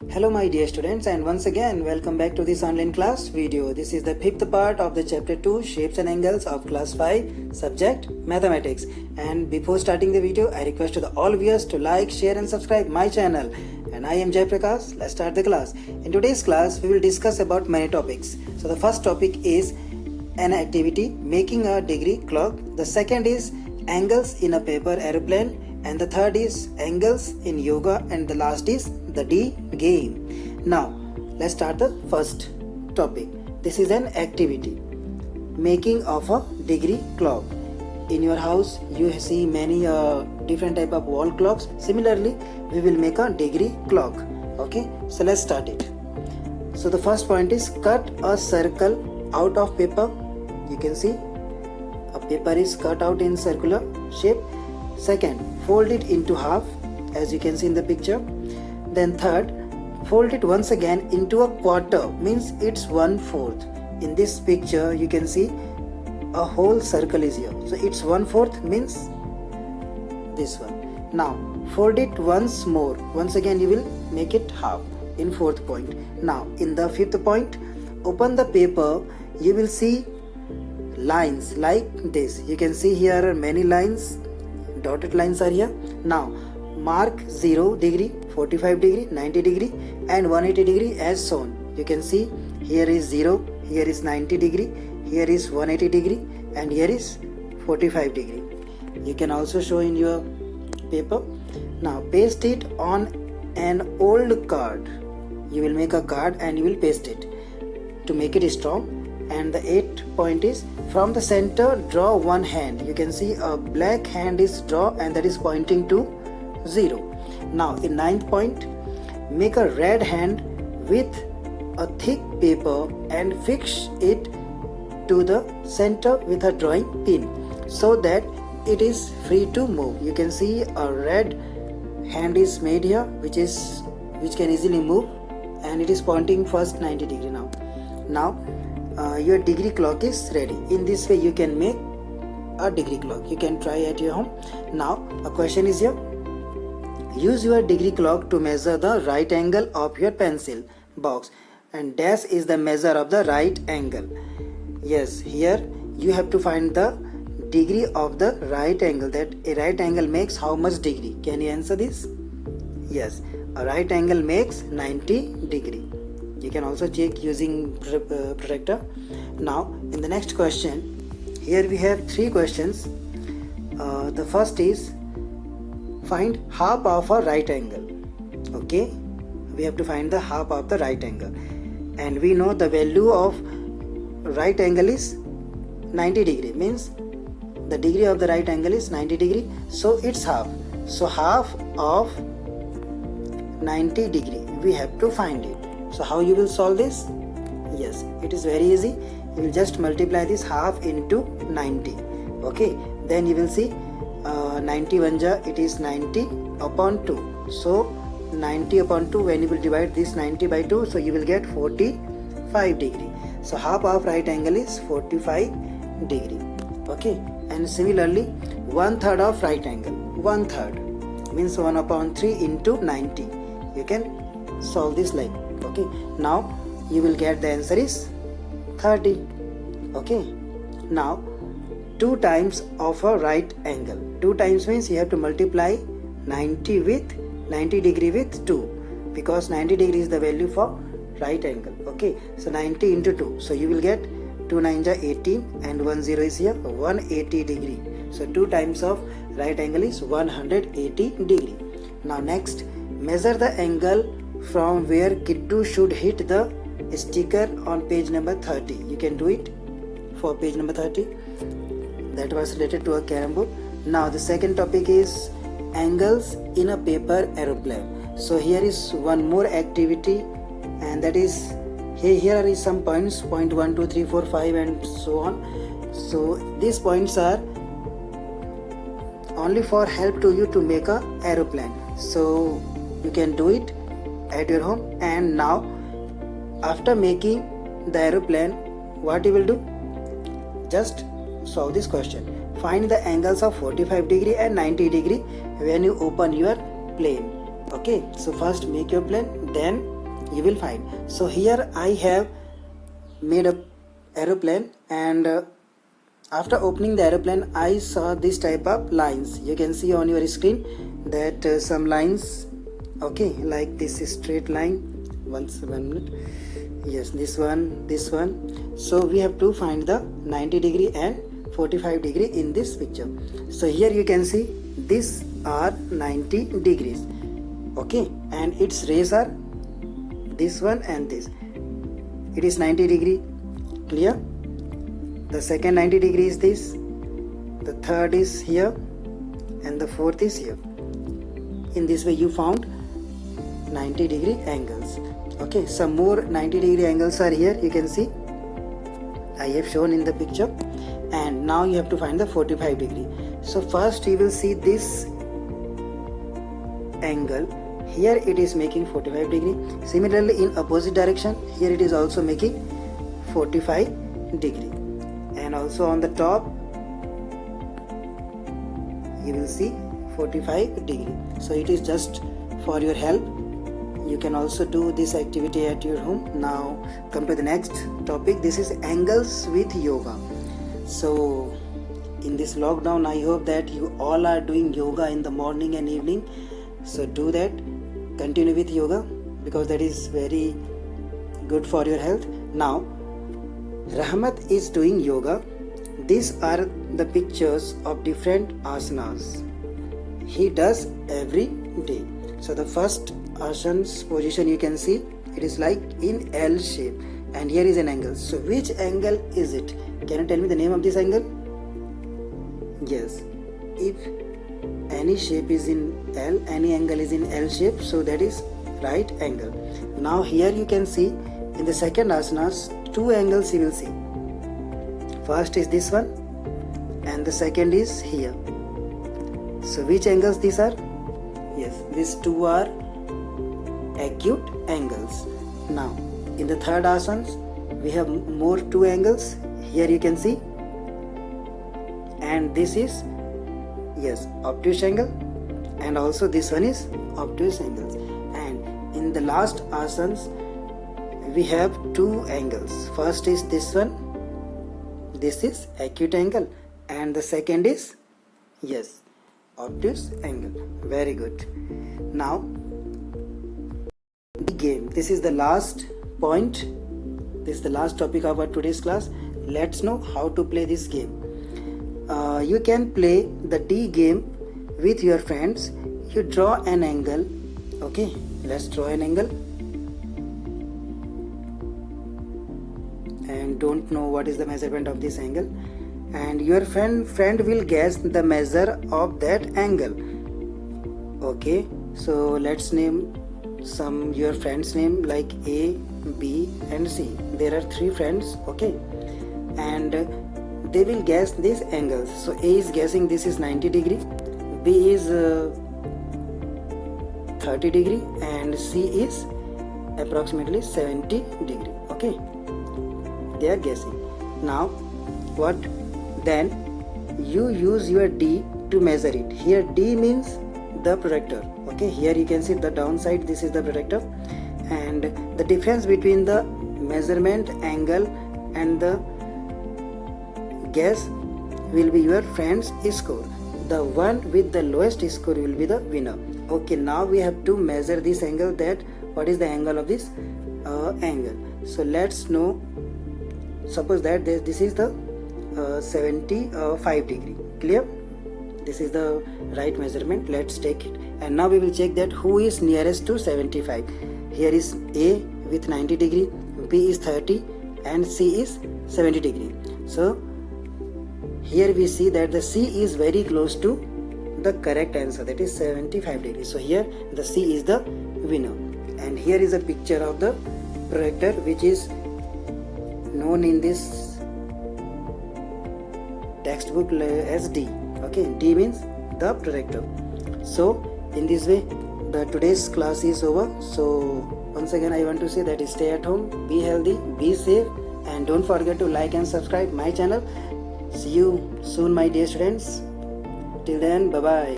Hello my dear students, and once again welcome back to this online class video. This is the fifth part of the chapter 2 shapes and angles of class 5 subject mathematics. And before starting the video, I request to the all viewers to like, share and subscribe my channel. And I am Jai Prakash. Let's start the class. In today's class we will discuss about many topics. So the first topic is an activity making a degree clock. The second is angles in a paper aeroplane. And the third is angles in yoga, and the last is the D game. Now let's start the first topic. This is an activity making of a degree clock. In your house you see many different type of wall clocks. Similarly we will make a degree clock. Okay, so let's start it. So the first point is cut a circle out of paper. You can see a paper is cut out in circular shape. Second, fold it into half, as you can see in the picture. Then third, fold it once again into a quarter, means it's 1/4. In this picture you can see a whole circle is here, so it's 1/4 means this one. Now fold it once more. Once again you will make it half in fourth point. Now in the fifth point, open the paper. You will see lines like this. You can see here are many lines. Dotted lines are here. Now mark 0 degree, 45 degree, 90 degree and 180 degree as shown. You can see here is 0, here is 90 degree, here is 180 degree and here is 45 degree. You can also show in your paper. Now paste it on an old card. You will make a card and you will paste it to make it strong. And the eighth point is from the center draw one hand. You can see a black hand is drawn and that is pointing to 0. Now in ninth point, make a red hand with a thick paper and fix it to the center with a drawing pin so that it is free to move. You can see a red hand is made here which can easily move and it is pointing first 90 degree. Now your degree clock is ready. In this way you can make a degree clock. You can try at your home. Now a question is here. Use your degree clock to measure the right angle of your pencil box, and dash is the measure of the right angle. Yes, here you have to find the degree of the right angle, that a right angle makes how much degree. Can you answer this? Yes, a right angle makes 90 degree. You can also check using protractor. Now in the next question, here we have 3 questions. The first is find half of a right angle. Okay, we have to find the half of the right angle, and we know the value of right angle is 90 degree, means the degree of the right angle is 90 degree, so it's half. So half of 90 degree we have to find it. So how you will solve this? Yes, it is very easy. You will just multiply this half into 90. Okay, then you will see 90 1 it is 90 upon 2. So 90 upon 2, when you will divide this 90 by 2, so you will get 45 degree. So half of right angle is 45 degree. Okay, and similarly 1/3 of right angle. 1/3 means 1 upon 3 into 90. You can solve this like. Okay, now you will get the answer is 30. Okay, now 2 times of a right angle. 2 times means you have to multiply 90 degree with 2, because 90 degree is the value for right angle. Okay, so 90 into 2, so you will get 2 9 18 and 1 0 is here, 180 degree. So 2 times of right angle is 180 degree. Now next, measure the angle from where Kittu should hit the sticker on page number 30. You can do it for page number 30. That was related to a carom board. Now the second topic is angles in a paper aeroplane. So here is one more activity, and that is here is some points, point 1 2 3 4 5 and so on. So these points are only for help to you to make a aeroplane. So you can do it at your home. And now after making the aeroplane, what you will do? Just solve this question. Find the angles of 45 degree and 90 degree when you open your plane. Okay, so first make your plane, then you will find. So here I have made a aeroplane, and after opening the aeroplane I saw this type of lines. You can see on your screen that some lines, okay, like this is straight line. One minute. Yes, this one. So we have to find the 90 degree and 45 degree in this picture. So here you can see these are 90 degrees, okay, and its rays are this one and this. It is 90 degree, clear? The second 90 degree is this, the third is here, and the fourth is here. In this way you found 90 degree angles. Okay, some more 90 degree angles are here. You can see I have shown in the picture. And now you have to find the 45 degree. So first you will see this angle. Here it is making 45 degree. Similarly in opposite direction, here it is also making 45 degree. And also on the top you will see 45 degree. So it is just for your help. You can also do this activity at your home. Now come to the next topic. This is angles with yoga. So in this lockdown I hope that you all are doing yoga in the morning and evening. So do that, continue with yoga, because that is very good for your health. Now Rahmat is doing yoga. These are the pictures of different asanas he does every day. So the first asan's position you can see, it is like in L shape, and here is an angle. So which angle is it? Can you tell me the name of this angle? Yes, if any shape is in L, any angle is in L shape, so that is right angle. Now here you can see in the second asanas, two angles you will see. First is this one and the second is here. So which angles these are? Yes, these two are acute angles. Now in the third asanas we have more two angles. Here you can see, and this is, yes, obtuse angle, and also this one is obtuse angles. And in the last asanas we have two angles. First is this one, this is acute angle, and the second is, yes, obtuse angle. Very good. Now the game, this is the last point, this is the last topic of our today's class. Let's know how to play this game. You can play the D game with your friends. You draw an angle. Okay, let's draw an angle. And don't know what is the measurement of this angle. And your friend will guess the measure of that angle. Okay, so let's name some your friends name, like A, B and C. There are three friends, okay, and they will guess these angles. So A is guessing this is 90 degree, B is 30 degree, and C is approximately 70 degree. Okay, they are guessing. Now what? Then you use your D to measure it. Here D means the protractor. Okay, here you can see the downside, this is the protractor, and the difference between the measurement angle and the guess will be your friend's score. The one with the lowest score will be the winner. Okay, now we have to measure this angle, that what is the angle of this angle. So let's know, suppose that this is the 75 degree. Clear? This is the right measurement. Let's take it, and now we will check that who is nearest to 75. Here is A with 90 degree, B is 30 and C is 70 degree. So here we see that the C is very close to the correct answer, that is 75 degrees. So here the C is the winner. And here is a picture of the protractor, which is known in this textbook as D. Okay, D means the protractor. So in this way the today's class is over. So once again I want to say that stay at home, be healthy, be safe, and don't forget to like and subscribe my channel. See you soon, my dear students. Till then, bye bye.